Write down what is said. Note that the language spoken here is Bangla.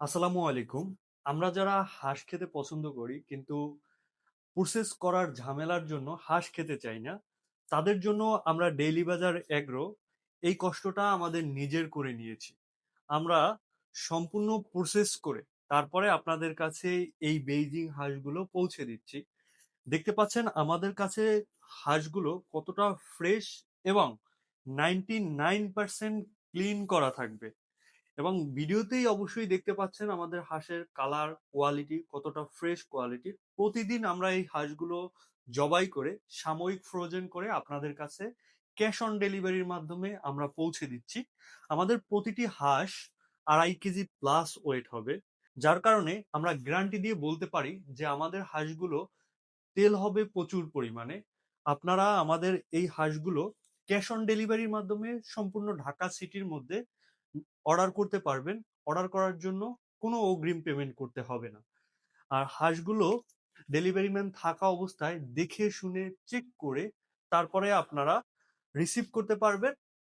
আসসালামু আলাইকুম। আমরা যারা হাঁস খেতে পছন্দ করি কিন্তু প্রসেস করার ঝামেলার জন্য হাঁস খেতে চাই না, তাদের জন্য আমরা ডেইলি বাজার এগ্রো এই কষ্টটা আমাদের নিজের করে নিয়েছি। আমরা সম্পূর্ণ প্রসেস করে তারপরে আপনাদের কাছে এই বেইজিং হাঁসগুলো পৌঁছে দিচ্ছি। দেখতে পাচ্ছেন আমাদের কাছে হাঁসগুলো কতটা ফ্রেশ এবং 99% ক্লিন করা থাকবে। এবং ভিডিওতেই অবশ্যই দেখতে পাচ্ছেন আমাদের হাঁসের কালার কোয়ালিটি কতটা ফ্রেশ কোয়ালিটির। প্রতিদিন আমরা এই হাঁসগুলো জবাই করে সাময়িক ফ্রোজেন করে আপনাদের কাছে ক্যাশ অন ডেলিভারির মাধ্যমে আমরা পৌঁছে দিচ্ছি। আমাদের প্রতিটি হাঁস 2.5 কেজি প্লাস ওয়েট হবে, যার কারণে আমরা গ্যারান্টি দিয়ে বলতে পারি যে আমাদের হাঁসগুলো তেল হবে প্রচুর পরিমাণে। আপনারা আমাদের এই হাঁসগুলো ক্যাশ অন ডেলিভারির মাধ্যমে সম্পূর্ণ ঢাকা সিটির মধ্যে অর্ডার করতে পারবেন। অর্ডার করার জন্য কোনো অগ্রিম পেমেন্ট করতে হবে না। আর হাঁসগুলো ডেলিভারি ম্যান থাকা অবস্থায় দেখে শুনে চেক করে তারপরে আপনারা রিসিভ করতে পারবেন